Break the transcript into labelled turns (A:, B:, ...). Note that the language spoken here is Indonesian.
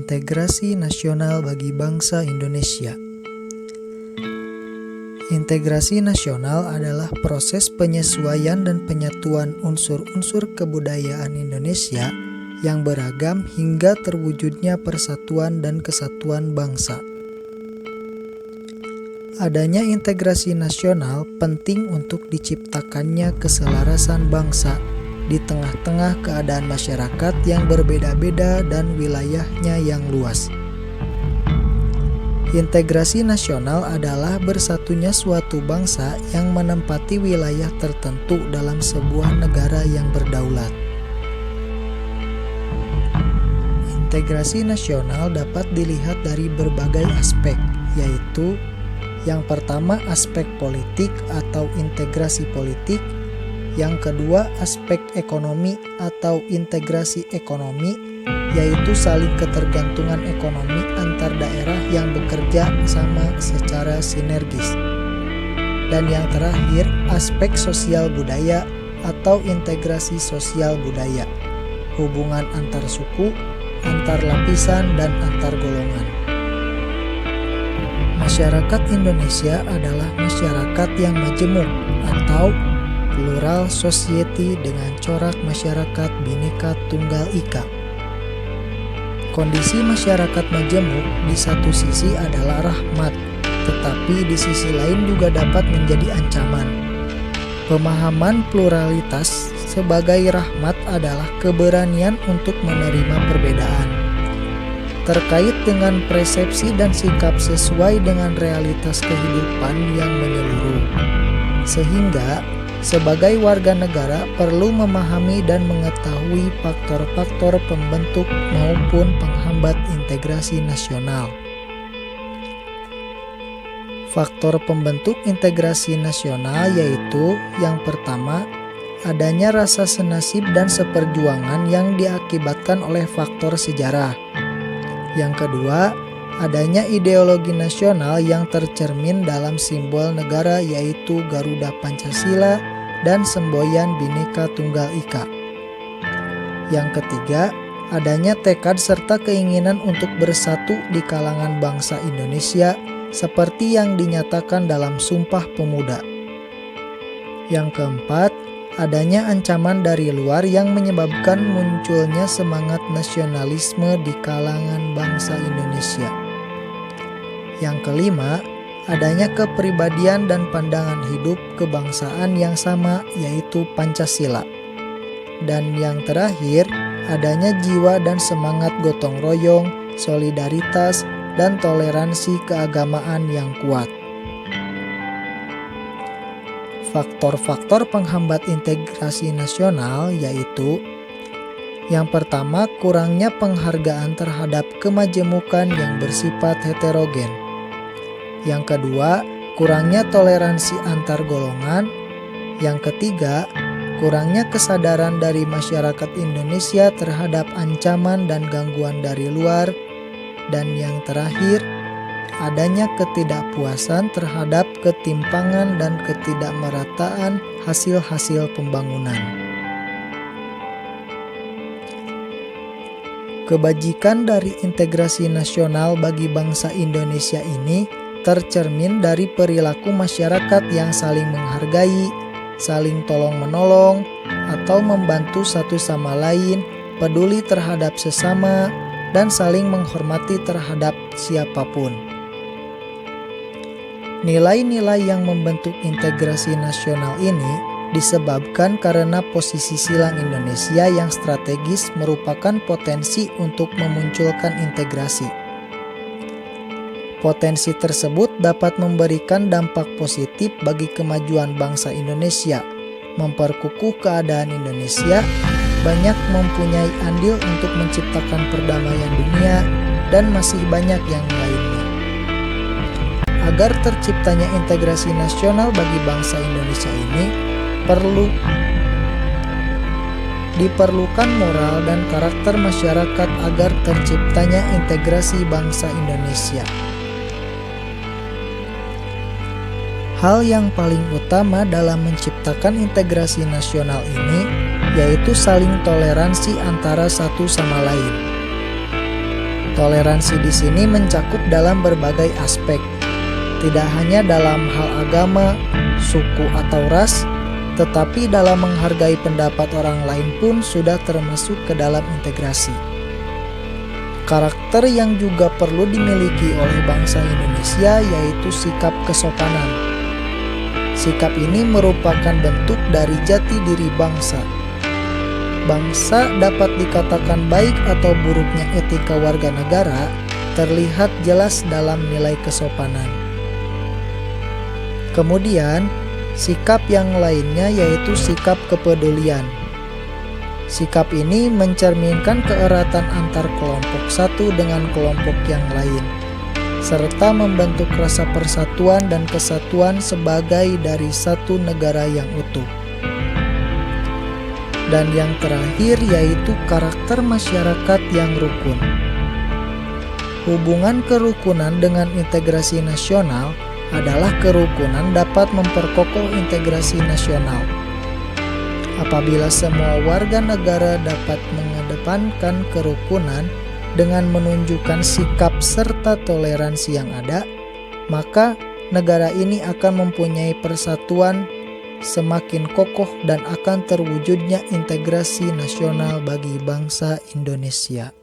A: Integrasi nasional bagi bangsa Indonesia. Integrasi nasional adalah proses penyesuaian dan penyatuan unsur-unsur kebudayaan Indonesia yang beragam hingga terwujudnya persatuan dan kesatuan bangsa. Adanya integrasi nasional penting untuk diciptakannya keselarasan bangsa di tengah-tengah keadaan masyarakat yang berbeda-beda dan wilayahnya yang luas. Integrasi nasional adalah bersatunya suatu bangsa yang menempati wilayah tertentu dalam sebuah negara yang berdaulat. Integrasi nasional dapat dilihat dari berbagai aspek, yaitu yang pertama aspek politik atau integrasi politik, yang kedua aspek ekonomi atau integrasi ekonomi, yaitu saling ketergantungan ekonomi antar daerah yang bekerja sama secara sinergis. Dan yang terakhir aspek sosial budaya atau integrasi sosial budaya, hubungan antar suku, antar lapisan, dan antar golongan. Masyarakat Indonesia adalah masyarakat yang majemuk atau plural society dengan corak masyarakat Bhinneka Tunggal Ika. Kondisi masyarakat majemuk di satu sisi adalah rahmat, tetapi di sisi lain juga dapat menjadi ancaman. Pemahaman pluralitas sebagai rahmat adalah keberanian untuk menerima perbedaan, terkait dengan persepsi dan sikap sesuai dengan realitas kehidupan yang menyeluruh. Sehingga sebagai warga negara perlu memahami dan mengetahui faktor-faktor pembentuk maupun penghambat integrasi nasional. Faktor pembentuk integrasi nasional yaitu yang pertama, adanya rasa senasib dan seperjuangan yang diakibatkan oleh faktor sejarah. Yang kedua, adanya ideologi nasional yang tercermin dalam simbol negara yaitu Garuda Pancasila dan semboyan Bhinneka Tunggal Ika. Yang ketiga, adanya tekad serta keinginan untuk bersatu di kalangan bangsa Indonesia seperti yang dinyatakan dalam Sumpah Pemuda. Yang keempat, adanya ancaman dari luar yang menyebabkan munculnya semangat nasionalisme di kalangan bangsa Indonesia. Yang kelima, adanya kepribadian dan pandangan hidup kebangsaan yang sama yaitu Pancasila. Dan yang terakhir, adanya jiwa dan semangat gotong royong, solidaritas, dan toleransi keagamaan yang kuat. Faktor-faktor penghambat integrasi nasional yaitu yang pertama, kurangnya penghargaan terhadap kemajemukan yang bersifat heterogen. Yang kedua, kurangnya toleransi antar golongan. Yang ketiga, kurangnya kesadaran dari masyarakat Indonesia terhadap ancaman dan gangguan dari luar. Dan yang terakhir, adanya ketidakpuasan terhadap ketimpangan dan ketidakmerataan hasil-hasil pembangunan. Kebajikan dari integrasi nasional bagi bangsa Indonesia ini tercermin dari perilaku masyarakat yang saling menghargai, saling tolong-menolong, atau membantu satu sama lain, peduli terhadap sesama, dan saling menghormati terhadap siapapun. Nilai-nilai yang membentuk integrasi nasional ini disebabkan karena posisi silang Indonesia yang strategis merupakan potensi untuk memunculkan integrasi. Potensi tersebut dapat memberikan dampak positif bagi kemajuan bangsa Indonesia, memperkukuh keadaan Indonesia, banyak mempunyai andil untuk menciptakan perdamaian dunia, dan masih banyak yang lainnya. Agar terciptanya integrasi nasional bagi bangsa Indonesia ini, diperlukan moral dan karakter masyarakat agar terciptanya integrasi bangsa Indonesia. Hal yang paling utama dalam menciptakan integrasi nasional ini yaitu saling toleransi antara satu sama lain. Toleransi di sini mencakup dalam berbagai aspek, tidak hanya dalam hal agama, suku atau ras, tetapi dalam menghargai pendapat orang lain pun sudah termasuk ke dalam integrasi. Karakter yang juga perlu dimiliki oleh bangsa Indonesia yaitu sikap kesopanan. Sikap ini merupakan bentuk dari jati diri bangsa. Bangsa dapat dikatakan baik atau buruknya etika warga negara terlihat jelas dalam nilai kesopanan. Kemudian, sikap yang lainnya yaitu sikap kepedulian. Sikap ini mencerminkan keeratan antar kelompok satu dengan kelompok yang lain, serta membentuk rasa persatuan dan kesatuan sebagai dari satu negara yang utuh. Dan yang terakhir yaitu karakter masyarakat yang rukun. Hubungan kerukunan dengan integrasi nasional adalah kerukunan dapat memperkokoh integrasi nasional. Apabila semua warga negara dapat mengedepankan kerukunan dengan menunjukkan sikap serta toleransi yang ada, maka negara ini akan mempunyai persatuan semakin kokoh dan akan terwujudnya integrasi nasional bagi bangsa Indonesia.